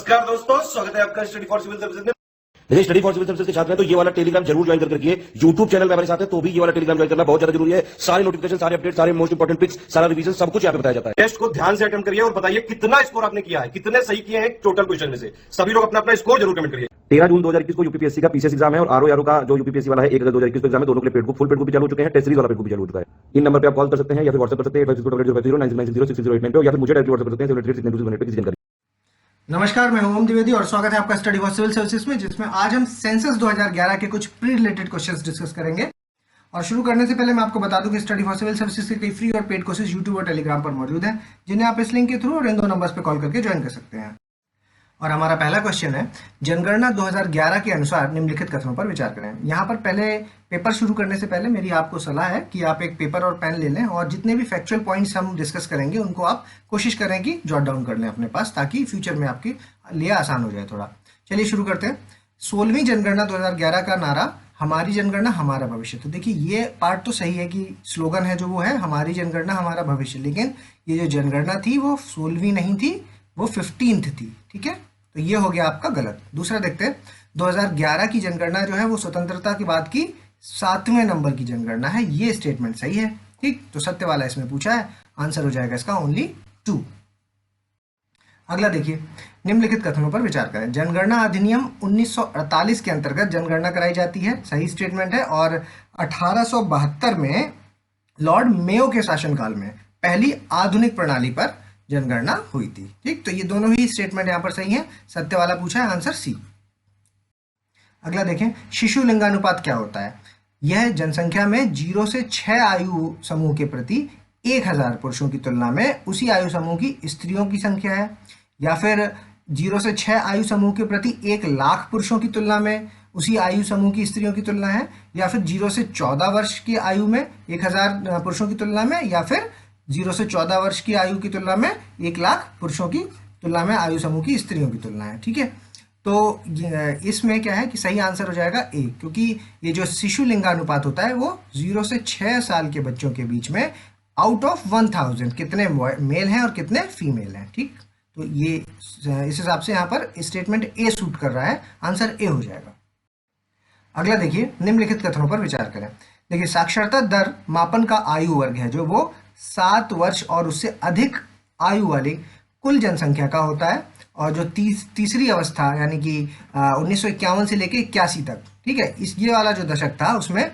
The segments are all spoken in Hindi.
नमस्कार दोस्तों, स्वागत है आपका स्टडी फॉर सिविल सर्विसेज में। देखिए, स्टडी फॉर सिविल सर्विसेज के छात्र हैं तो ये वाला टेलीग्राम जरूर ज्वाइन करके रखिए। यूट्यूब चैनल में हमारे साथ है तो भी ये वाला टेलीग्राम ज्वाइन करना बहुत ज्यादा जरूरी है। सारे नोटिफिकेशन, सारे अपडेट, सारे मोस्ट इंपोर्टेंट पिक्स, सारा रिवीजन सब कुछ यहाँ पे बताया जाता है। टेस्ट को ध्यान से अटेम्प्ट करिए और बताइए कितना स्कोर आपने किया है, कितने सही किए हैं टोटल क्वेश्चन में से। सभी लोग अपना अपना स्कोर जरूर कमेंट करिए। 13 जून 2021 को यूपीपीएससी का पीसीएस एग्जाम है और आरओ का जो यूपीपीएससी वाला है 1 अगस्त 2021 को एग्जाम है। दोनों के लिए फुल पेड बुक भी चालू हो चुके हैं, टेस्ट सीरीज वाला पेड बुक भी चालू हो चुका है। इन नंबर पे आप कॉल कर सकते हैं या फिर व्हाट्सएप कर सकते हैं 856090966089 पे, या फिर मुझे डायरेक्ट व्हाट्सएप कर सकते हैं 7862 पे किसी जानकारी। नमस्कार, मैं ओम द्विवेदी और स्वागत है आपका स्टडी फॉर सिविल सर्विसेज में, जिसमें आज हम सेंसस 2011 के कुछ प्री रिलेटेड क्वेश्चंस डिस्कस करेंगे। और शुरू करने से पहले मैं आपको बता दूं कि स्टडी फॉर सिविल सर्विसेज के कई फ्री और पेड कोर्सेज यूट्यूब और टेलीग्राम पर मौजूद हैं, जिन्हें आप इस लिंक के थ्रू और इन दो नंबर्स पर कॉल करके ज्वाइन कर सकते हैं। और हमारा पहला क्वेश्चन है, जनगणना 2011 के अनुसार निम्नलिखित कथनों पर विचार करें। यहाँ पर पहले पेपर शुरू करने से पहले मेरी आपको सलाह है कि आप एक पेपर और पेन ले लें और जितने भी फैक्चुअल पॉइंट्स हम डिस्कस करेंगे उनको आप कोशिश करें कि जॉट डाउन कर लें अपने पास, ताकि फ्यूचर में आपके लिए आसान हो जाए थोड़ा। चलिए शुरू करते हैं। 16वीं जनगणना 2011 का नारा हमारी जनगणना हमारा भविष्य। तो देखिए, ये पार्ट तो सही है कि स्लोगन है जो वो है हमारी जनगणना हमारा भविष्य, लेकिन ये जो जनगणना थी वो 16वीं नहीं थी, वो 15th थी। ठीक है, तो ये हो गया आपका गलत। दूसरा देखते हैं, 2011 की जनगणना जो है वो स्वतंत्रता के बाद की 7वें नंबर की जनगणना है। ये स्टेटमेंट सही है। ठीक, तो सत्य वाला इसमें पूछा है, आंसर हो जाएगा इसका ओनली 2। अगला देखिए, निम्नलिखित कथनों पर विचार करें। जनगणना अधिनियम 1948 के अंतर्गत जनगणना कराई जाती है, सही स्टेटमेंट है। और 1872 में लॉर्ड मेयो के शासनकाल में पहली आधुनिक प्रणाली पर जनगणना हुई थी। ठीक, तो ये दोनों ही स्टेटमेंट यहाँ पर सही है। सत्य वाला पूछा है, आंसर सी। अगला देखें, शिशु लिंगानुपात क्या होता है। यह जनसंख्या में 0 से 6 आयु समूह के प्रति 1000 पुरुषों की तुलना में उसी आयु समूह की स्त्रियों की संख्या है, या फिर 0 से 6 आयु समूह के प्रति 1 लाख पुरुषों की तुलना में उसी आयु समूह की स्त्रियों की तुलना है, या फिर 0 से 14 वर्ष की आयु में 1000 पुरुषों की तुलना में, या फिर 0 से 14 वर्ष की आयु की तुलना में 1 लाख पुरुषों की तुलना में आयु समूह की स्त्रियों की तुलना है। ठीक है, तो इसमें क्या है कि सही आंसर हो जाएगा ए, क्योंकि ये जो शिशु लिंगानुपात होता है वो 0 से 6 साल के बच्चों के बीच में आउट ऑफ 1000 कितने मेल हैं और कितने फीमेल हैं। ठीक, तो ये इस हिसाब से यहाँ पर स्टेटमेंट ए सूट कर रहा है, आंसर ए हो जाएगा। अगला देखिए, निम्नलिखित कथनों पर विचार करें। देखिए, साक्षरता दर मापन का आयु वर्ग है जो वो 7 वर्ष और उससे अधिक आयु वाली कुल जनसंख्या का होता है, और जो तीसरी अवस्था यानी कि 1951 से लेकर 81 तक, ठीक है, इस ये वाला जो दशक था उसमें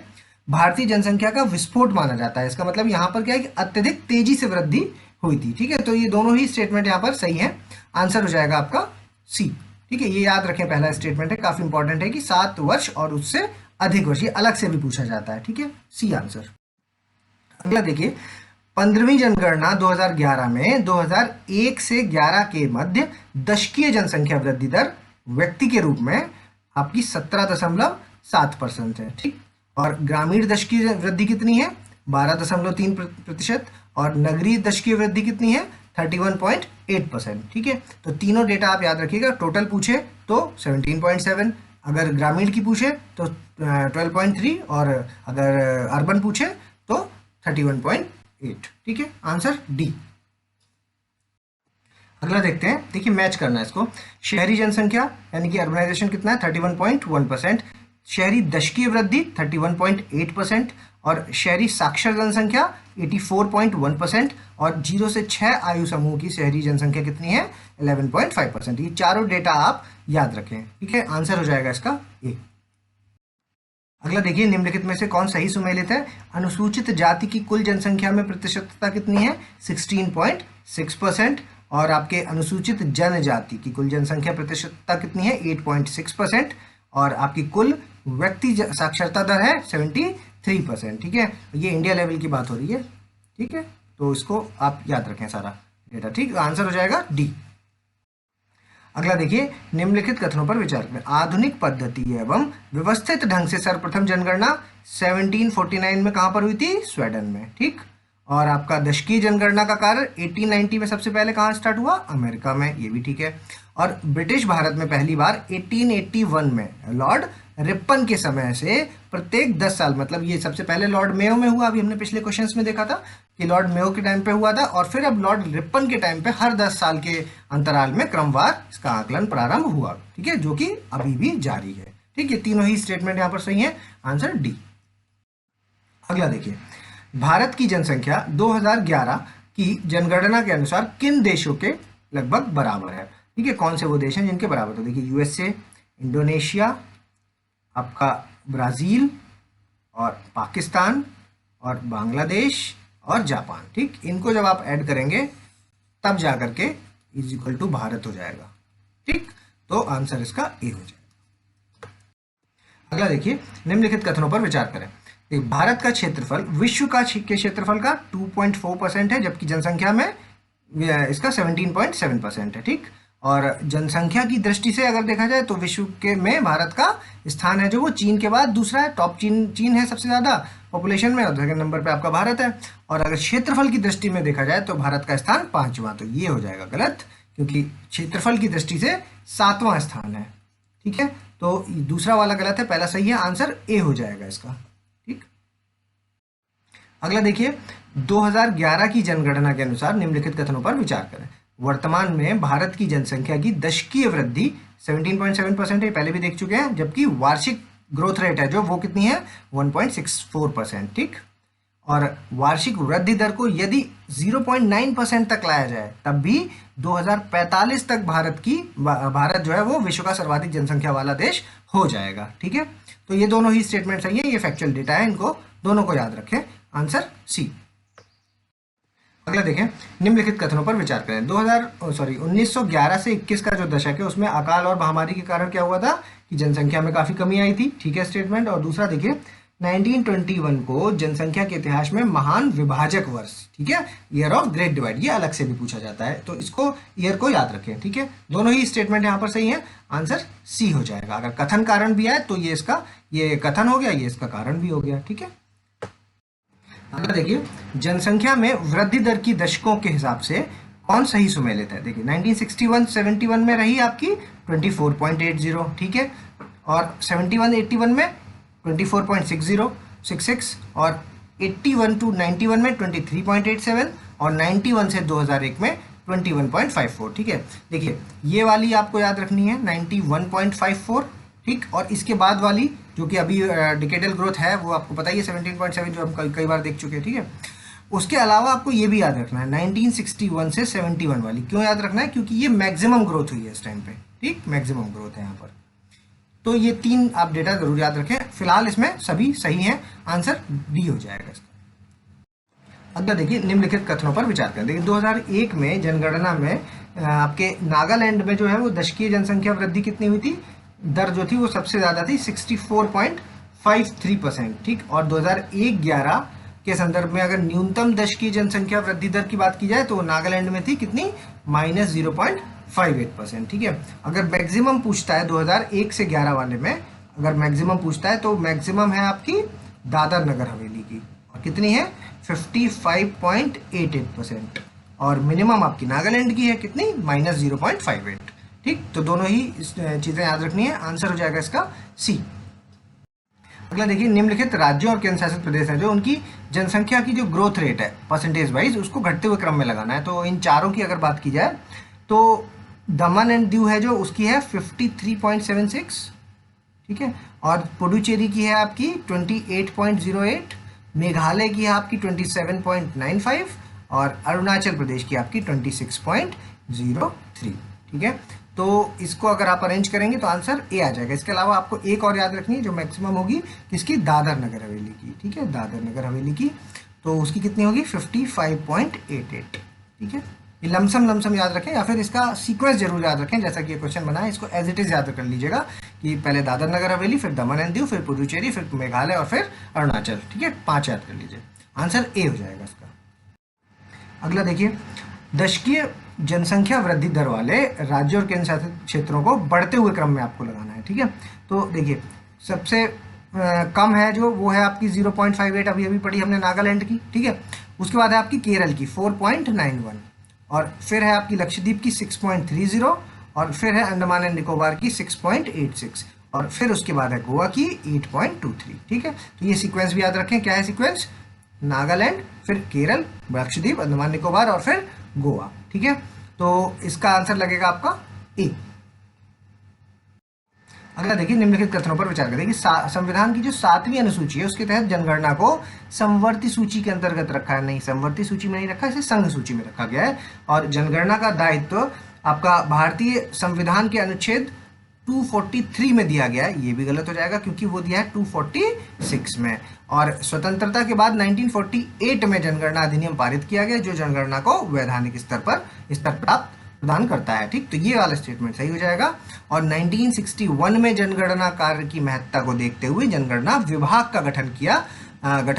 भारतीय जनसंख्या का विस्फोट माना जाता है। इसका मतलब यहाँ पर क्या है कि अत्यधिक तेजी से वृद्धि हुई थी। ठीक है, तो ये दोनों ही स्टेटमेंट यहाँ पर सही है, आंसर हो जाएगा आपका सी। ठीक है, ये याद रखें, पहला स्टेटमेंट है, काफी इंपॉर्टेंट है कि 7 वर्ष और उससे अधिक वर्ष, ये अलग से भी पूछा जाता है। ठीक है, सी आंसर। अगला देखिए, 15वीं जनगणना 2011 में 2001 से 11 के मध्य दशकीय जनसंख्या वृद्धि दर व्यक्ति के रूप में आपकी 17.7% है। ठीक, और ग्रामीण दशकीय वृद्धि कितनी है, 12.3%, और नगरीय दशकीय वृद्धि कितनी है, 31.8%। ठीक है, तो तीनों डेटा आप याद रखिएगा। टोटल पूछे तो 17.7, अगर ग्रामीण की पूछे तो 12.3, और अगर अर्बन पूछे तो 31.8। ठीक है, आंसर डी। अगला देखते हैं, देखिए मैच करना है इसको। शहरी जनसंख्या यानी कि अर्बनाइजेशन कितना है, 31.1%, शहरी दशकीय वृद्धि 31.8%, और शहरी साक्षर जनसंख्या 84.1%, और 0 से 6 आयु समूह की शहरी जनसंख्या कितनी है, 11.5%। ये चारों डेटा आप याद रखें। ठीक है, आंसर हो जाएगा इसका ए। अगला देखिए, निम्नलिखित में से कौन सही सुमेलित है। अनुसूचित जाति की कुल जनसंख्या में प्रतिशतता कितनी है, 16.6%, और आपके अनुसूचित जनजाति की कुल जनसंख्या प्रतिशतता कितनी है, 8.6%, और आपकी कुल व्यक्ति साक्षरता दर है 73%। ठीक है, ये इंडिया लेवल की बात हो रही है। ठीक है, तो इसको आप याद रखें सारा डेटा। ठीक, आंसर हो जाएगा डी। अगला देखिए, निम्नलिखित कथनों पर विचार करें। आधुनिक पद्धति एवं व्यवस्थित ढंग से सर्वप्रथम जनगणना 1749 में कहां पर हुई थी, स्वीडन में। ठीक, और आपका दशकीय जनगणना का कार्य 1890 में सबसे पहले कहां स्टार्ट हुआ, अमेरिका में, ये भी ठीक है। और ब्रिटिश भारत में पहली बार 1881 में लॉर्ड रिपन के समय से प्रत्येक 10 साल, मतलब ये सबसे पहले लॉर्ड मेयो में हुआ, अभी हमने पिछले क्वेश्चंस में देखा था कि लॉर्ड मेयो के टाइम पे हुआ था, और फिर अब लॉर्ड रिपन के टाइम पे हर 10 साल के अंतराल में क्रमवार इसका आकलन प्रारंभ हुआ, ठीक है, जो कि अभी भी जारी है। ठीक है, तीनों ही स्टेटमेंट यहाँ पर सही है, आंसर डी। अगला देखिए, भारत की जनसंख्या 2011 की जनगणना के अनुसार किन देशों के लगभग बराबर है? ठीक है, कौन से वो देश हैं जिनके बराबर? तो देखिए, यूएसए, इंडोनेशिया, आपका ब्राजील और पाकिस्तान और बांग्लादेश और जापान। ठीक, इनको जब आप ऐड करेंगे तब जाकर के इज इक्वल टू भारत हो जाएगा। ठीक, तो आंसर इसका ए हो जाएगा। अगला देखिए, निम्नलिखित कथनों पर विचार करें। भारत का क्षेत्रफल विश्व का के क्षेत्रफल का 2.4% है, जबकि जनसंख्या में इसका 17.7% है। ठीक, और जनसंख्या की दृष्टि से अगर देखा जाए तो विश्व के में भारत का स्थान है जो वो चीन के बाद दूसरा है। टॉप चीन है सबसे ज़्यादा पॉपुलेशन में, और सेकंड नंबर पे आपका भारत है। और अगर क्षेत्रफल की दृष्टि में देखा जाए तो भारत का स्थान 5वां, तो ये हो जाएगा गलत, क्योंकि क्षेत्रफल की दृष्टि से 7वां स्थान है। ठीक है, तो दूसरा वाला गलत है, पहला सही है, आंसर ए हो जाएगा इसका। ठीक, अगला देखिए, 2011 की जनगणना के अनुसार निम्नलिखित कथनों पर विचार करें। वर्तमान में भारत की जनसंख्या की दशकीय वृद्धि 17.7% है, पहले भी देख चुके हैं, जबकि वार्षिक ग्रोथ रेट है जो वो कितनी है 1.64%। ठीक, और वार्षिक वृद्धि दर को यदि 0.9% तक लाया जाए तब भी 2045 तक भारत जो है वो विश्व का सर्वाधिक जनसंख्या वाला देश हो जाएगा। ठीक है, तो ये दोनों ही स्टेटमेंट सही है, ये फैक्चुअल डेटा है, इनको दोनों को याद रखें, आंसर सी। अगला देखें, निम्नलिखित कथनों पर विचार करें। 1911 से 21 का जो दशक है उसमें अकाल और महामारी के कारण क्या हुआ था कि जनसंख्या में काफी कमी आई थी। ठीक है, स्टेटमेंट। और दूसरा देखिए, 1921 को जनसंख्या के इतिहास में महान विभाजक वर्ष, ठीक है, ईयर ऑफ ग्रेट डिवाइड, ये अलग से भी पूछा जाता है, तो इसको ईयर को याद रखें। ठीक है, दोनों ही स्टेटमेंट यहाँ पर सही है, आंसर सी हो जाएगा। अगर कथन कारण भी आए तो ये कथन हो गया, ये इसका कारण भी हो गया। ठीक है, अगला देखिए, जनसंख्या में वृद्धि दर की दशकों के हिसाब से कौन सही सुमेलित है? देखिए, 1961-71 में रही आपकी 24.80, ठीक है, और 71-81 में 24.66, और 81 to 91 में 23.87, और 91 से 2001 में 21.54। ठीक है, देखिए ये वाली आपको याद रखनी है 91.54। ठीक, और इसके बाद वाली जो कि अभी डिकेडल ग्रोथ है वो आपको पता ही है 17.7, जो हम कई बार देख चुके हैं। ठीक है, उसके अलावा आपको ये भी याद रखना है 1961 से 71 वाली। क्यों याद रखना है? क्योंकि ये मैक्सिमम ग्रोथ हुई है इस टाइम पे। ठीक, मैक्सिमम ग्रोथ है यहाँ पर, तो ये 3 आप डेटा जरूर याद रखें। फिलहाल इसमें सभी सही हैं, आंसर बी हो जाएगा इसका। अगला देखिए, निम्नलिखित कथनों पर विचार करें। देखिए, 2001 में जनगणना में आपके नागालैंड में जो है वो दशकीय जनसंख्या वृद्धि कितनी हुई थी? दर जो थी वो सबसे ज्यादा थी 64.53%। ठीक, और 2001-11 के संदर्भ में अगर न्यूनतम दशकीय जनसंख्या वृद्धि दर की बात की जाए तो नागालैंड में थी कितनी? -0.58%। ठीक है, अगर मैक्सिमम पूछता है 2001 से 11 वाले में, अगर मैक्सिमम पूछता है तो मैक्सिमम है आपकी दादर नगर हवेली की, और कितनी है 55.88%, और मिनिमम आपकी नागालैंड की है कितनी? -0.58। ठीक, तो दोनों ही चीजें याद रखनी है, आंसर हो जाएगा इसका सी। अगला देखिए, निम्नलिखित राज्यों और केंद्र शासित प्रदेश हैं जो उनकी जनसंख्या की जो ग्रोथ रेट है परसेंटेज वाइज उसको घटते हुए क्रम में लगाना है। तो इन चारों की अगर बात की जाए तो दमन एंड दीव है जो उसकी है 53.76। ठीक है, और पुडुचेरी की है आपकी 28.08, मेघालय की है आपकी 27.95, और अरुणाचल प्रदेश की आपकी 26.03। ठीक है, तो इसको अगर आप अरेंज करेंगे तो आंसर ए आ जाएगा। इसके अलावा आपको एक और याद रखनी है जो मैक्सिमम होगी किसकी? दादर नगर हवेली की। ठीक है, दादर नगर हवेली की, तो उसकी कितनी होगी? 55.88। ठीक है, ये लमसम याद रखें, या फिर इसका सीक्वेंस जरूर याद रखें, जैसा कि ये क्वेश्चन बना है, इसको एज इट इज याद कर लीजिएगा कि पहले दादर नगर हवेली, फिर दमन एंड दीव, फिर पुडुचेरी, फिर मेघालय, और फिर अरुणाचल। ठीक है, 5 याद कर लीजिए, आंसर ए हो जाएगा इसका। अगला देखिए, दशकीय जनसंख्या वृद्धि दर वाले राज्यों और केंद्र शासित क्षेत्रों को बढ़ते हुए क्रम में आपको लगाना है। ठीक है, तो देखिए सबसे कम है जो वो है आपकी 0.58, अभी पढ़ी हमने नागालैंड की। ठीक है, उसके बाद है आपकी केरल की 4.91, और फिर है आपकी लक्षद्वीप की 6.30, और फिर है अंडमान एंड निकोबार की 6.86, और फिर उसके बाद है गोवा की 8.23। ठीक है, तो ये सीक्वेंस भी याद रखें। क्या है सीक्वेंस? नागालैंड, फिर केरल, लक्षद्वीप, अंडमान निकोबार और फिर गोवा। ठीक है, तो इसका आंसर लगेगा आपका ए। अगला देखिए, निम्नलिखित कथनों पर विचार करें कि संविधान की जो 7वीं अनुसूची है उसके तहत जनगणना को समवर्ती सूची के अंतर्गत रखा है। नहीं, समवर्ती सूची में नहीं रखा, इसे संघ सूची में रखा गया है। और जनगणना का दायित्व आपका भारतीय संविधान के अनुच्छेद 243 में दिया गया है। ये भी गलत हो जाएगा क्योंकि वो दिया है 246 में। और स्वतंत्रता के बाद 1948 में जनगणना अधिनियम पारित किया गया जो जनगणना को वैधानिक स्तर प्राप्त प्रदान करता है। ठीक, तो ये वाला स्टेटमेंट सही हो जाएगा। और 1961 में जनगणना कार्य की महत्ता को देखते हुए जनगणना विभाग का गठन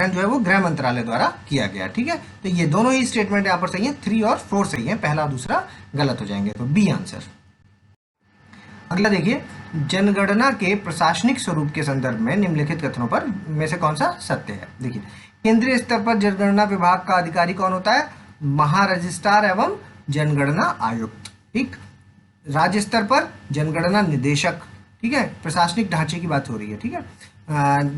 जो है वो गृह मंत्रालय द्वारा किया गया। ठीक है, तो ये दोनों ही स्टेटमेंट यहाँ पर सही है। 3 और 4 सही है, पहला और दूसरा गलत हो जाएंगे, तो बी आंसर। अगला देखिए, जनगणना के प्रशासनिक स्वरूप के संदर्भ में निम्नलिखित कथनों पर में से कौन सा सत्य है? देखिए, केंद्रीय स्तर पर जनगणना विभाग का अधिकारी कौन होता है? महारजिस्ट्रार एवं जनगणना आयुक्त। ठीक, राज्य स्तर पर जनगणना निदेशक। ठीक है, प्रशासनिक ढांचे की बात हो रही है। ठीक है,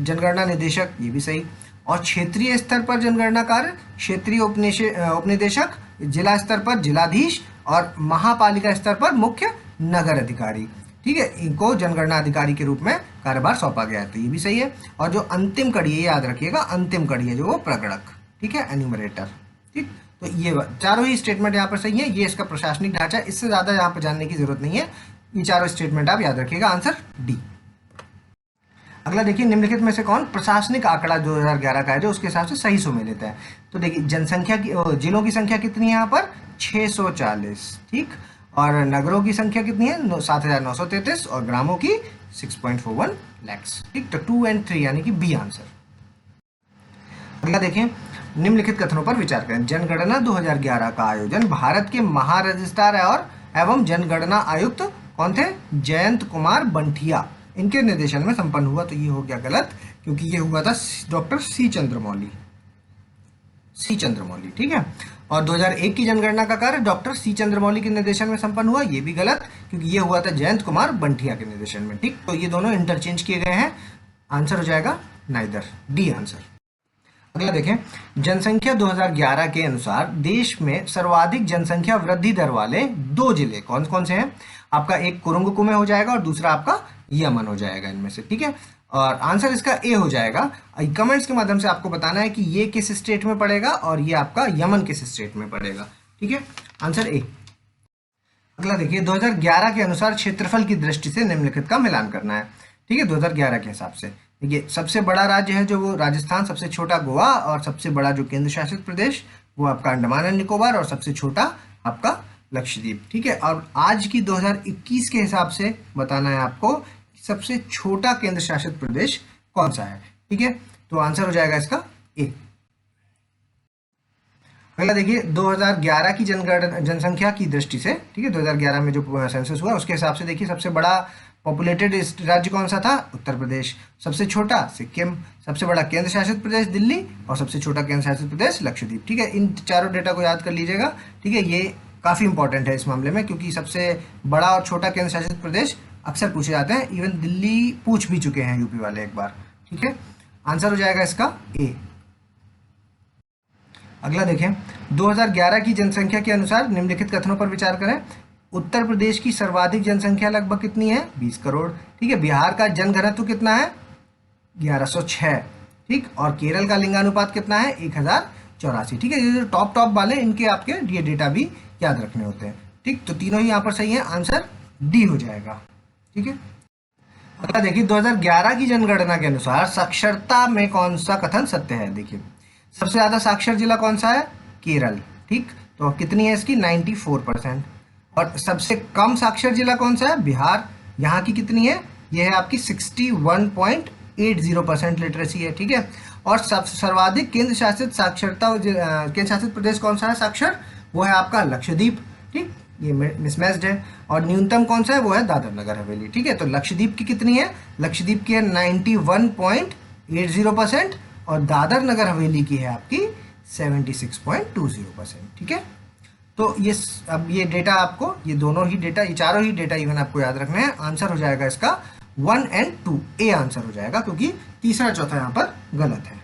जनगणना निदेशक, ये भी सही। और क्षेत्रीय स्तर पर जनगणना कार्य क्षेत्रीय उपनिदेशक, जिला स्तर पर जिलाधीश और महापालिका स्तर पर मुख्य नगर अधिकारी। ठीक है, इनको जनगणना अधिकारी के रूप में कार्यभार सौंपा गया है, तो ये भी सही है। और जो अंतिम कड़ी है, याद रखिएगा, अंतिम कड़ी है जो वो प्रगणक। ठीक है, एन्यूमरेटर। ठीक, तो ये चारों ही स्टेटमेंट यहाँ पर सही है। ये इसका प्रशासनिक ढांचा, इससे ज्यादा यहाँ पर जानने की जरूरत नहीं है। ये चारों स्टेटमेंट आप याद रखिएगा, आंसर डी। अगला देखिए, निम्नलिखित में से कौन प्रशासनिक आंकड़ा 2011 का है जो उसके हिसाब से सही सुमेलित लेता है? तो देखिए, जनसंख्या की जिलों की संख्या कितनी है यहाँ पर? 640। ठीक, और नगरों की संख्या कितनी है? 7,933 और ग्रामों की 6.41 lakhs। ठीक, तो 2 और 3 यानी कि बी आंसर। अगला देखें, निम्नलिखित कथनों पर विचार करें। जनगणना 2011 का आयोजन भारत के महारजिस्ट्रार और एवं जनगणना आयुक्त कौन थे? जयंत कुमार बंठिया, इनके निर्देशन में संपन्न हुआ। तो ये हो गया गलत क्योंकि ये हुआ था डॉक्टर सी चंद्रमौली। ठीक है, और 2001 की जनगणना का कार्य डॉक्टर सी चंद्रमौली के निर्देशन में संपन्न हुआ। ये भी गलत क्योंकि ये हुआ था जयंत कुमार बंठिया के निर्देशन में। ठीक, तो ये दोनों इंटरचेंज किए गए हैं, आंसर हो जाएगा नाइदर, डी आंसर। अगला देखें, जनसंख्या 2011 के अनुसार देश में सर्वाधिक जनसंख्या वृद्धि दर वाले 2 जिले कौन कौन से हैं? आपका एक कुरुंग कुमे हो जाएगा और दूसरा आपका यमन हो जाएगा इनमें से। ठीक है, और आंसर इसका ए हो जाएगा। कमेंट्स के माध्यम से आपको बताना है कि ये किस स्टेट में पड़ेगा और ये आपका यमन किस स्टेट में पड़ेगा। ठीक है, आंसर ए। अगला देखिए, 2011 के अनुसार क्षेत्रफल की दृष्टि से निम्नलिखित का मिलान करना है। ठीक है, 2011 के हिसाब से देखिए, सबसे बड़ा राज्य है जो वो राजस्थान, सबसे छोटा गोवा और सबसे बड़ा जो केंद्र शासित प्रदेश वो आपका अंडमान एंड निकोबार और सबसे छोटा आपका लक्षद्वीप। ठीक है, और आज की 2021 के हिसाब से बताना है आपको सबसे छोटा केंद्र शासित प्रदेश कौन सा है। ठीक है, तो आंसर हो जाएगा इसका ए। अगला देखिए, 2011 की जनसंख्या की दृष्टि से, ठीक है, 2011 में जो सेंसस हुआ उसके हिसाब से देखिए, सबसे बड़ा पॉपुलेटेड राज्य कौन सा था? उत्तर प्रदेश। सबसे छोटा सिक्किम, सबसे बड़ा केंद्र शासित प्रदेश दिल्ली और सबसे छोटा केंद्र शासित प्रदेश लक्षद्वीप। ठीक है, इन चारों डेटा को याद कर लीजिएगा। ठीक है, ये काफी इंपॉर्टेंट है इस मामले में क्योंकि सबसे बड़ा और छोटा केंद्र शासित प्रदेश अक्सर पूछे जाते हैं। इवन दिल्ली पूछ भी चुके हैं यूपी वाले एक बार। ठीक है, आंसर हो जाएगा इसका ए। अगला देखें, 2011 की जनसंख्या के अनुसार निम्नलिखित कथनों पर विचार करें। उत्तर प्रदेश की सर्वाधिक जनसंख्या लगभग कितनी है? 20 करोड़। ठीक है, बिहार का जनघनत्व कितना है? 1106। ठीक, और केरल का लिंगानुपात कितना है? 1084। ठीक है, ये जो टॉप वाले इनके आपके ये डेटा भी याद रखने होते हैं। ठीक, तो तीनों ही यहाँ पर सही है, आंसर डी हो जाएगा। ठीक है, अगला देखिए, 2011 की जनगणना के अनुसार साक्षरता में कौन सा कथन सत्य है? देखिए, सबसे ज्यादा साक्षर जिला कौन सा है? केरल। ठीक, तो कितनी है इसकी? 94%। और सबसे कम साक्षर जिला कौन सा है? बिहार। यहाँ की कितनी है? यह है आपकी 61.80% लिटरेसी है। ठीक है, और सर्वाधिक केंद्र शासित प्रदेश कौन सा है साक्षर? वो है आपका लक्षद्वीप। ठीक, ये मिसमैच्ड है। और न्यूनतम कौन सा है? वो है दादर नगर हवेली। ठीक है, तो लक्षद्वीप की कितनी है? लक्षद्वीप की है 91.80% और दादर नगर हवेली की है आपकी 76.20%। ठीक है, तो ये डेटा आपको, ये दोनों ही डेटा, ये चारों ही डेटा इवन आपको याद रखना है। आंसर हो जाएगा इसका 1 एंड 2 ए आंसर हो जाएगा, क्योंकि तीसरा चौथा यहाँ पर गलत है।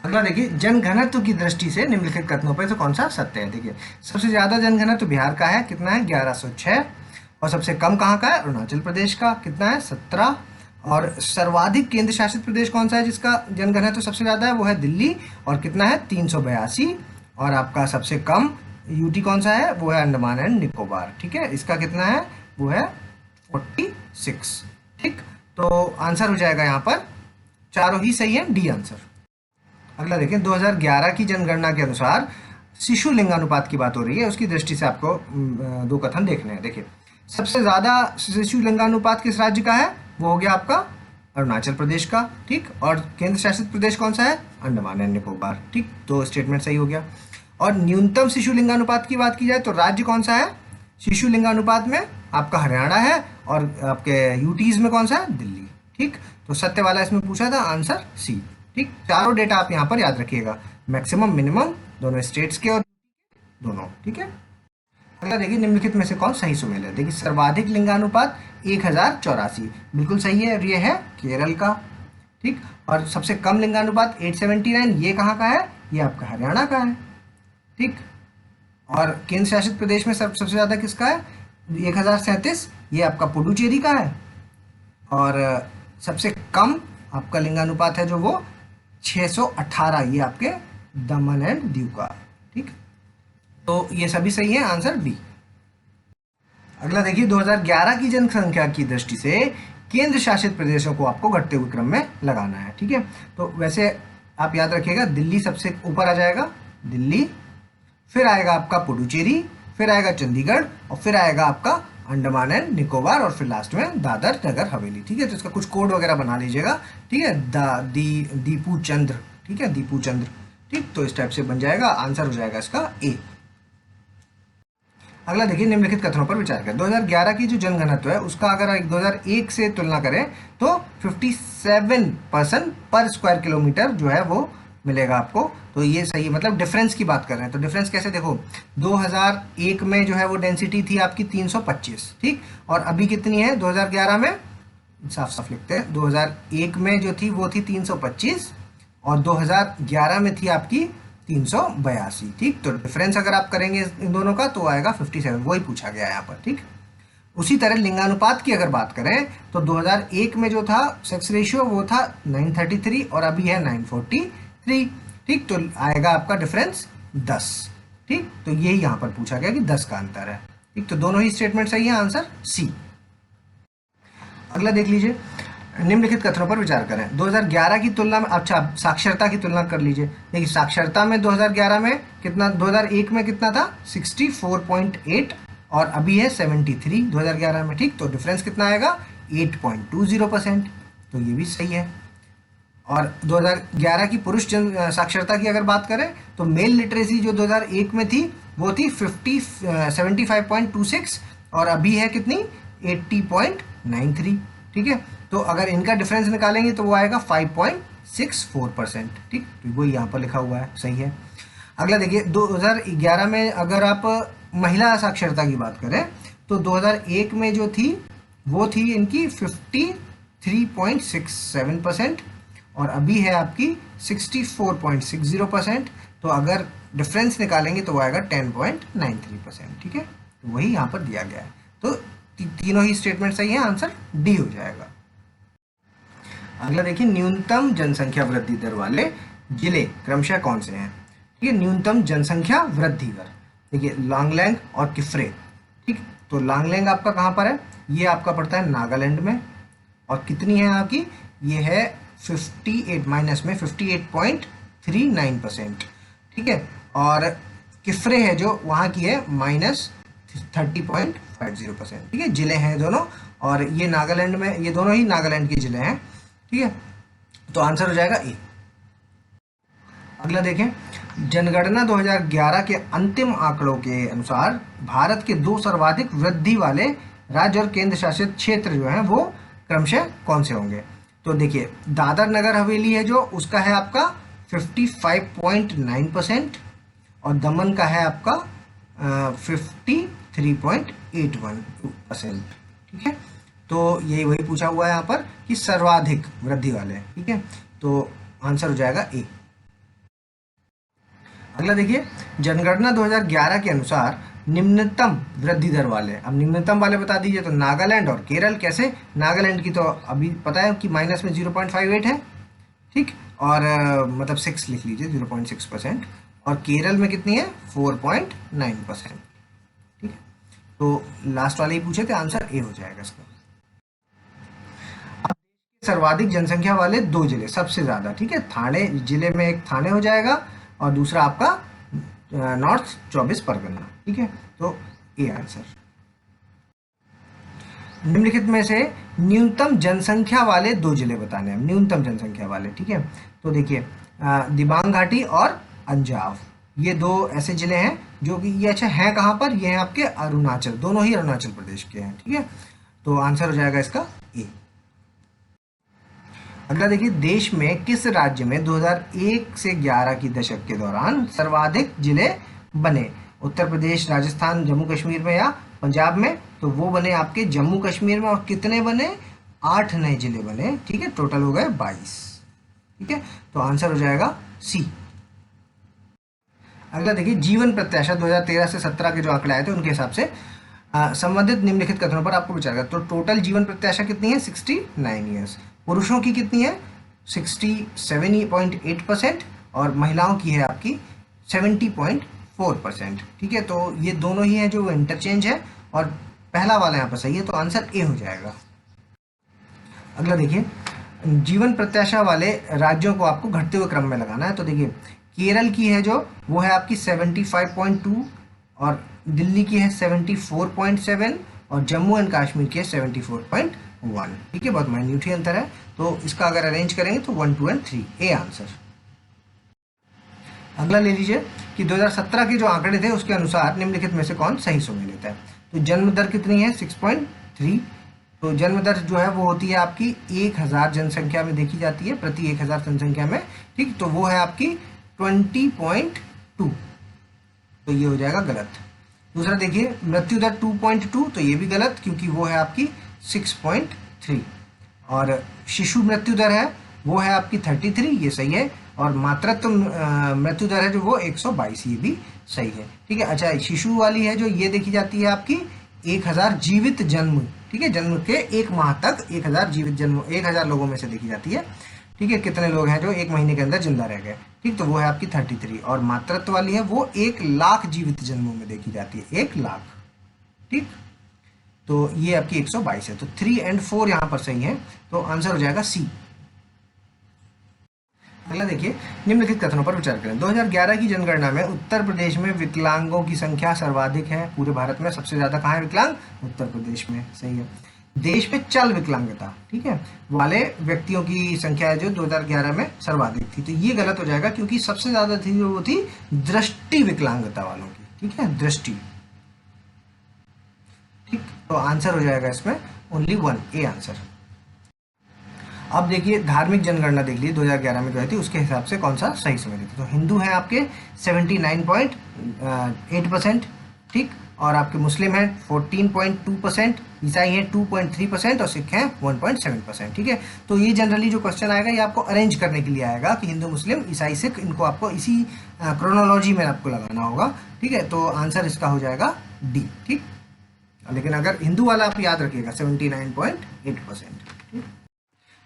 अगला देखिए, जनघनत्व की दृष्टि से निम्नलिखित कथनों पर से कौन सा सत्य है। देखिए, सबसे ज्यादा जनघनत्व बिहार का है, कितना है 1106, और सबसे कम कहाँ का है, अरुणाचल प्रदेश का, कितना है 17, और सर्वाधिक केंद्र शासित प्रदेश कौन सा है जिसका जनघनत्व सबसे ज्यादा है, वो है दिल्ली, और कितना है 382, और आपका सबसे कम यूटी कौन सा है, वो है अंडमान एंड निकोबार। ठीक है, इसका कितना है, वो है 46। ठीक, तो आंसर हो जाएगा यहाँ पर चारों ही सही है, डी आंसर। अगला देखें, 2011 की जनगणना के अनुसार शिशु लिंगानुपात की बात हो रही है, उसकी दृष्टि से आपको दो कथन देखने हैं। देखिए, सबसे ज्यादा शिशु लिंगानुपात किस राज्य का है, वो हो गया आपका अरुणाचल प्रदेश का। ठीक, और केंद्र शासित प्रदेश कौन सा है, अंडमान एंड निकोबार। ठीक, तो स्टेटमेंट सही हो गया। और न्यूनतम शिशु लिंगानुपात की बात की जाए तो राज्य कौन सा है शिशु लिंगानुपात में, आपका हरियाणा है, और आपके यूटीज में कौन सा है, दिल्ली। ठीक, तो सत्य वाला इसमें पूछा था, आंसर सी। ठीक, चारों डेटा आप यहाँ पर याद रखिएगा, मैक्सिमम मिनिमम दोनों स्टेट्स के और दोनों। ठीक है, अगला देखिए, निम्नलिखित में से कौन सही सुमेल है। देखिए, सर्वाधिक लिंगानुपात 1084 बिल्कुल सही है, और ये है केरल का। ठीक, और सबसे कम लिंगानुपात 879, ये कहाँ का है, ये आपका हरियाणा का है। ठीक, और केंद्र शासित प्रदेश में सबसे ज्यादा किसका है, 1037, ये आपका पुडुचेरी का है। और सबसे कम आपका लिंगानुपात है जो वो 618, ये आपके दमन एंड दीव का। ठीक, तो ये सभी सही है, आंसर बी। अगला देखिए, 2011 की जनसंख्या की दृष्टि से केंद्र शासित प्रदेशों को आपको घटते हुए क्रम में लगाना है। ठीक है, तो वैसे आप याद रखिएगा, दिल्ली सबसे ऊपर आ जाएगा, दिल्ली, फिर आएगा आपका पुडुचेरी, फिर आएगा चंडीगढ़, और फिर आएगा आपका अंडमान एंड निकोबार, और फिर लास्ट में दादर नगर हवेली। ठीक है, तो इसका कुछ कोड वगैरह बना लीजिएगा। ठीक है, दीपू चंद्र। ठीक है, दीपू चंद्र। ठीक, तो इस टाइप से बन जाएगा, आंसर हो जाएगा इसका ए। अगला देखिए, निम्नलिखित कथनों पर विचार करें। 2011 की जो जनघनत्व है उसका अगर 2001 से तुलना करें तो 57% पर स्क्वायर किलोमीटर जो है वो मिलेगा आपको। तो ये सही है, मतलब डिफरेंस की बात कर रहे हैं। तो डिफरेंस कैसे, देखो 2001 में जो है वो डेंसिटी थी आपकी 325। ठीक, और अभी कितनी है 2011 में, साफ साफ लिखते हैं, 2001 में जो थी वो थी 325, और 2011 में थी आपकी 382। ठीक, तो डिफरेंस अगर आप करेंगे इन दोनों का तो आएगा 57, वही पूछा गया है यहाँ पर। ठीक, उसी तरह लिंगानुपात की अगर बात करें तो 2001 में जो था सेक्स रेशियो वो था 933, और अभी है 943। ठीक, तो आएगा आपका डिफरेंस 10। ठीक, तो यही यहाँ पर पूछा गया कि 10 का अंतर है। ठीक, तो दोनों ही स्टेटमेंट सही है, आंसर सी। अगला देख लीजिए, निम्नलिखित कथनों पर विचार करें। 2011 की तुलना में, अच्छा साक्षरता की तुलना कर लीजिए। देखिए, साक्षरता में 2011 में कितना, 2001 में कितना था 64.8, और अभी है 73 2011 में। ठीक, तो डिफरेंस कितना आएगा 8.20%, तो ये भी सही है। और 2011 की पुरुष जन साक्षरता की अगर बात करें तो मेल लिटरेसी जो 2001 में थी वो थी 75.26, और अभी है कितनी 80.93। ठीक है, तो अगर इनका डिफरेंस निकालेंगे तो वो आएगा 5.64%। ठीक, तो वो यहाँ पर लिखा हुआ है, सही है। अगला देखिए, 2011 में अगर आप महिला साक्षरता की बात करें तो 2001 में जो थी वो थी इनकी 53.67%, और अभी है आपकी 64.60%। तो अगर डिफरेंस निकालेंगे तो वो आएगा 10.93%। ठीक है, तो वही यहाँ पर दिया गया है। तो तीनों ही स्टेटमेंट सही है, आंसर डी हो जाएगा। अगला देखिए, न्यूनतम जनसंख्या वृद्धि दर वाले जिले क्रमशः कौन से हैं। ठीक है, न्यूनतम जनसंख्या वृद्धि दर, देखिए लांगलेंग और किफ्रे। ठीक, तो लांगलेंग आपका कहाँ पर है, ये आपका पड़ता है नागालैंड में, और कितनी है आपकी, ये है 58 माइनस में 58.39%। ठीक है, और किफ्रे है जो वहाँ की है -30.50%। ठीक है, जिले हैं दोनों, और ये नागालैंड में, ये दोनों ही नागालैंड के जिले हैं। ठीक है, तो आंसर हो जाएगा ए। अगला देखें, जनगणना 2011 के अंतिम आंकड़ों के अनुसार भारत के 2 सर्वाधिक वृद्धि वाले राज्य और केंद्र शासित क्षेत्र जो हैं वो क्रमशः कौन से होंगे। तो देखिए, दादर नगर हवेली है जो, उसका है आपका 55.9%, और दमन का है आपका 53.81%। ठीक है, तो यही वही पूछा हुआ है यहाँ पर कि सर्वाधिक वृद्धि वाले, ठीक है, तो आंसर हो जाएगा ए। अगला देखिए, जनगणना 2011 के अनुसार निम्नतम वृद्धि दर वाले, अब निम्नतम वाले बता दीजिए। तो नागालैंड और केरल, कैसे? नागालैंड की तो अभी पता है कि माइनस में 0.58 है, ठीक, और मतलब 6 लिख लीजिए, 0.6%, और केरल में कितनी है? 4.9%, ठीक है। तो लास्ट वाले ही पूछे थे, आंसर ए हो जाएगा इसका। सर्वाधिक जनसंख्या वाले 2 जिले सबसे ज्यादा, ठीक है, थाने जिले में एक थाने हो जाएगा और दूसरा आपका नॉर्थ 24 परगना, ठीक है, तो ए आंसर। निम्नलिखित में से न्यूनतम जनसंख्या वाले 2 जिले बताने हैं, न्यूनतम जनसंख्या वाले, ठीक है। तो देखिए दिबांग घाटी और अंजाव, ये 2 ऐसे जिले हैं जो कि ये अच्छा हैं कहाँ पर? ये हैं आपके अरुणाचल, दोनों ही अरुणाचल प्रदेश के हैं, ठीक है, तो आंसर हो जाएगा इसका ए। अगला देखिए, देश में किस राज्य में 2001 से 11 की दशक के दौरान सर्वाधिक जिले बने? उत्तर प्रदेश, राजस्थान, जम्मू कश्मीर में या पंजाब में? तो वो बने आपके जम्मू कश्मीर में, और कितने बने? 8 नए जिले बने, ठीक है, टोटल हो गए 22, ठीक है, तो आंसर हो जाएगा सी। अगला देखिए, जीवन प्रत्याशा 2013 से 17 के जो आंकड़े आए थे उनके हिसाब से संबंधित निम्नलिखित कथनों पर आपको विचार करना। तो टोटल जीवन प्रत्याशा कितनी है? 69 ईयर्स। पुरुषों की कितनी है? 67.8%, और महिलाओं की है आपकी 70.4%, ठीक है, तो ये दोनों ही हैं जो इंटरचेंज है, और पहला वाला यहाँ पर सही है, तो आंसर ए हो जाएगा। अगला देखिए, जीवन प्रत्याशा वाले राज्यों को आपको घटते हुए क्रम में लगाना है। तो देखिए, केरल की है जो वो है आपकी 75.2, और दिल्ली की है 74.7, और जम्मू एंड कश्मीर की है 74.1, ठीक है, बहुत माइन्यूट ही अंतर है। तो इसका अगर अरेंज करेंगे तो 1, 2 और 3, ए आंसर। अगला ले लीजिए कि 2017 के जो आंकड़े थे उसके अनुसार निम्नलिखित में से कौन सही सुमेल लेता है? तो जन्म दर कितनी है? 6.3। तो जन्म दर जो है वो होती है आपकी 1000 जनसंख्या में देखी जाती है, प्रति 1000 जनसंख्या में, ठीक, तो वो है आपकी 20.2, तो ये हो जाएगा गलत। दूसरा देखिए, मृत्यु दर 2.2, तो ये भी गलत, क्योंकि वो है आपकी 6.3, और शिशु मृत्यु दर है वो है आपकी 33, ये सही है, और मातृत्व मृत्यु दर है जो वो 122, ये भी सही है, ठीक है। अच्छा, शिशु वाली है जो ये देखी जाती है आपकी 1000 जीवित जन्म, ठीक है, जन्म के 1 माह तक 1000 जीवित जन्म 1000 लोगों में से देखी जाती है, ठीक है, कितने लोग हैं जो 1 महीने के अंदर जिंदा रह गए, ठीक, तो वो है आपकी 33, और मातृत्व वाली है वो 1 लाख जीवित जन्मों में देखी जाती है, 1 लाख, ठीक, तो ये आपकी 122 है, तो 3 और 4 यहाँ पर सही है, तो आंसर हो जाएगा सी। अगला देखिए, निम्नलिखित कथनों पर विचार करें। 2011 की जनगणना में उत्तर प्रदेश में विकलांगों की संख्या सर्वाधिक है पूरे भारत में, सबसे ज्यादा कहाँ है विकलांग? उत्तर प्रदेश में, सही है। देश में चल विकलांगता, ठीक है, वाले व्यक्तियों की संख्या है जो 2011 में सर्वाधिक थी, तो ये गलत हो जाएगा, क्योंकि सबसे ज्यादा थी वो थी दृष्टि विकलांगता वालों की, ठीक है, दृष्टि, ठीक, तो आंसर हो जाएगा इसमें ओनली 1, ए आंसर। अब देखिए, धार्मिक जनगणना देख लीजिए 2011 में जो आई थी, उसके हिसाब से कौन सा सही समय देते। तो हिंदू हैं आपके 79.8%, ठीक, और आपके मुस्लिम हैं 14.2%, ईसाई हैं 2.3%, और सिख हैं 1.7%, ठीक है। तो ये जनरली जो क्वेश्चन आएगा ये आपको अरेंज करने के लिए आएगा कि हिंदू, मुस्लिम, ईसाई, सिख, इनको आपको इसी क्रोनोलॉजी में आपको लगाना होगा, ठीक है, तो आंसर इसका हो जाएगा डी, ठीक। लेकिन अगर हिंदू वाला आप याद रखिएगा 79.8%, ठीक।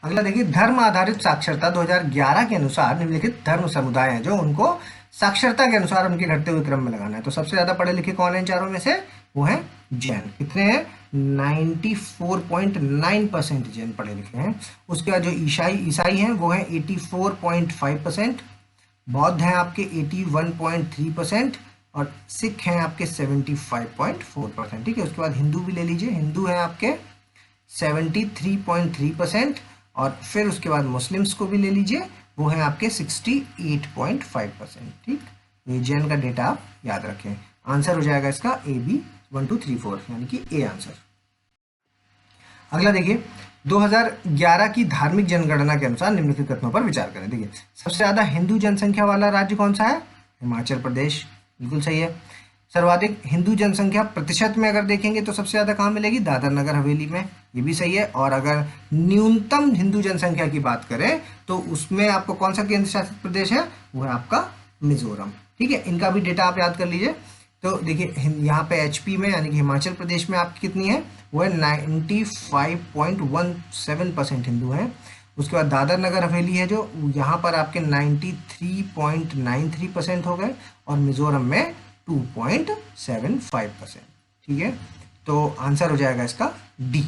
अगला देखिए, धर्म आधारित साक्षरता 2011 के अनुसार निम्नलिखित धर्म समुदाय हैं जो उनको साक्षरता के अनुसार उनके घटते हुए क्रम में लगाना है। तो सबसे ज्यादा पढ़े लिखे कौन है इन चारों में से? वो हैं जैन, कितने हैं? 94.9% जैन पढ़े लिखे हैं। उसके बाद जो ईसाई हैं वो हैं 84.5%, बौद्ध हैं आपके 81.3%, और सिख हैं आपके 75.4%, ठीक है। उसके बाद हिंदू भी ले लीजिए, हिंदू हैं आपके 73.3%, और फिर उसके बाद मुस्लिम्स को भी ले लीजिए, वो हैं आपके 68.5%, ठीक। ये जैन का डेटा आप याद रखें। आंसर हो जाएगा इसका ए बी 1 2 3 4, यानी कि ए आंसर। अगला देखिए, 2011 की धार्मिक जनगणना के अनुसार निम्नलिखित कथनों पर विचार करें। देखिए, सबसे ज्यादा हिंदू जनसंख्या वाला राज्य कौन सा है? हिमाचल प्रदेश, बिल्कुल सही है। सर्वाधिक हिंदू जनसंख्या प्रतिशत में अगर देखेंगे तो सबसे ज्यादा कहाँ मिलेगी, दादर नगर हवेली में, ये भी सही है। और अगर न्यूनतम हिंदू जनसंख्या की बात करें तो उसमें आपको कौन सा केंद्र शासित प्रदेश है, वो है आपका मिजोरम। ठीक है, इनका भी डेटा आप याद कर लीजिए। तो देखिए यहाँ पे एचपी में यानी कि हिमाचल प्रदेश में आपकी कितनी है, वो है 95.17% हिंदू हैं। उसके बाद दादर नगर हवेली है जो यहाँ पर आपके 93.93% हो गए और मिजोरम में 2.75%। ठीक है, तो आंसर हो जाएगा इसका डी।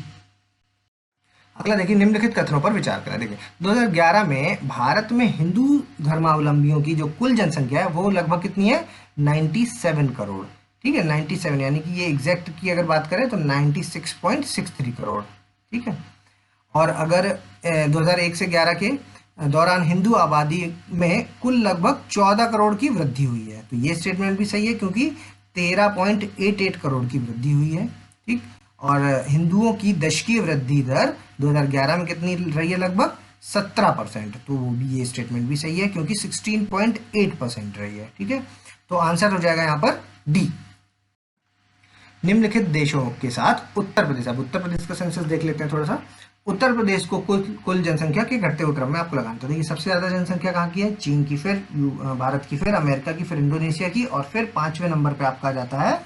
अगला देखिए, निम्नलिखित कथनों पर विचार करें। देखिए 2011 में भारत में हिंदू धर्मावलंबियों की जो कुल जनसंख्या है वो लगभग कितनी है, 97 करोड़। ठीक है, 97 यानी कि ये एग्जैक्ट की अगर बात करें तो 96.63 करोड़। ठीक है, और अगर 2001 से 11 के दौरान हिंदू आबादी में कुल लगभग 14 करोड़ की वृद्धि हुई है, तो ये स्टेटमेंट भी सही है क्योंकि 13.88 करोड़ की वृद्धि हुई है। ठीक, और हिंदुओं की दशकीय वृद्धि दर 2011 में कितनी रही है, लगभग 17%, तो वो भी ये स्टेटमेंट भी सही है क्योंकि 16.8% रही है। ठीक है, तो आंसर हो जाएगा यहाँ पर डी। निम्नलिखित देशों के साथ उत्तर प्रदेश, अब उत्तर प्रदेश का सेंसस देख लेते हैं थोड़ा सा। उत्तर प्रदेश को कुल जनसंख्या के घटते हुए क्रम में आपको लगाना, तो देखिए सबसे ज्यादा जनसंख्या कहाँ की है, चीन की, फिर भारत की, फिर अमेरिका की, फिर इंडोनेशिया की, और फिर 5वें नंबर पे आपका आ जाता है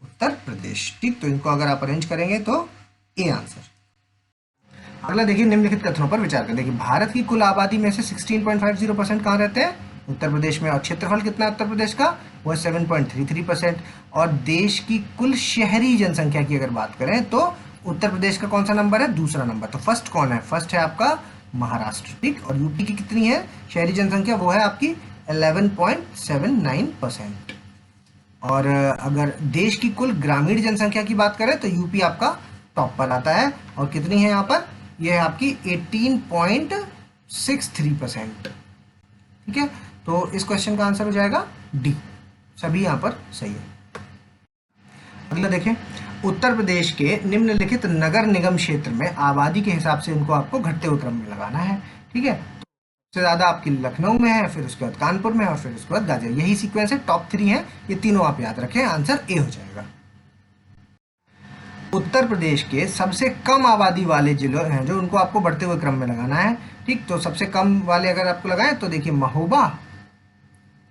उत्तर प्रदेश। ठीक, तो इनको अगर आप अरेंज करेंगे तो ए आंसर। अगला देखिए, निम्नलिखित कथनों पर विचार करें। देखिए भारत की कुल आबादी में से 16.50% कहाँ रहते हैं, उत्तर प्रदेश में, और क्षेत्रफल कितना है उत्तर प्रदेश का, वो है 7.33%। और देश की कुल शहरी जनसंख्या की अगर बात करें तो उत्तर प्रदेश का कौन सा नंबर है, दूसरा नंबर। तो फर्स्ट कौन है, फर्स्ट है आपका महाराष्ट्र। ठीक, और यूपी की कितनी है शहरी जनसंख्या, वो है आपकी 11.79%। और अगर देश की कुल ग्रामीण जनसंख्या की बात करें तो यूपी आपका टॉप पर आता है, और कितनी है यहाँ पर, यह है आपकी 18.63%। ठीक है, तो इस क्वेश्चन का आंसर हो जाएगा डी, सभी यहाँ पर सही है। अगला देखें, उत्तर प्रदेश के निम्नलिखित नगर निगम क्षेत्र में आबादी के हिसाब से उनको आपको घटते हुए क्रम में लगाना है। ठीक है, तो सबसे ज्यादा आपकी लखनऊ में है, फिर उसके बाद कानपुर में, और फिर उसके बाद गाजियाबाद, यही सीक्वेंस है, टॉप 3 है, ये तीनों आप याद रखें, आंसर ए हो जाएगा। उत्तर प्रदेश के सबसे कम आबादी वाले जिले हैं जो उनको आपको बढ़ते हुए क्रम में लगाना है। ठीक, तो सबसे कम वाले अगर आपको लगाएं तो देखिए महोबा,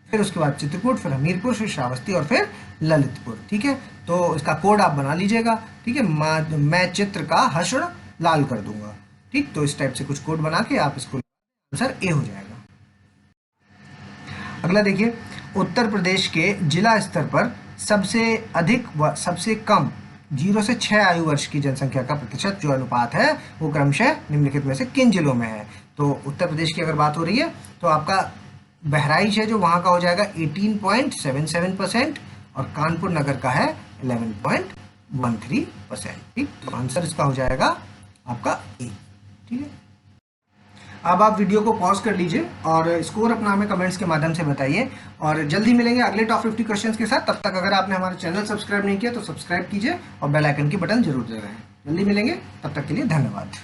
फिर उसके बाद चित्रकूट, फिर हमीरपुर, फिर श्रावस्ती, और फिर ललितपुर। ठीक है, तो इसका कोड आप बना लीजिएगा। ठीक है, मैं चित्र का हश्र लाल कर दूंगा। ठीक, तो इस टाइप से कुछ कोड बना के आप इसको, आंसर ए हो जाएगा। अगला देखिए, उत्तर प्रदेश के जिला स्तर पर सबसे अधिक व सबसे कम 0 से 6 आयु वर्ष की जनसंख्या का प्रतिशत जो अनुपात है वो क्रमशः निम्नलिखित में से किन जिलों में है। तो उत्तर प्रदेश की अगर बात हो रही है तो आपका बहराइच है जो वहां का हो जाएगा 18.77%, और कानपुर नगर का है 11.13%। ठीक, तो आंसर इसका हो जाएगा आपका ए। ठीक है, अब आप वीडियो को पॉज कर लीजिए और स्कोर अपना हमें कमेंट्स के माध्यम से बताइए, और जल्दी मिलेंगे अगले टॉप 50 क्वेश्चंस के साथ। तब तक अगर आपने हमारा चैनल सब्सक्राइब नहीं किया तो सब्सक्राइब कीजिए और बेल आइकन की बटन जरूर दबाएं। जल्दी मिलेंगे, तब तक के लिए धन्यवाद।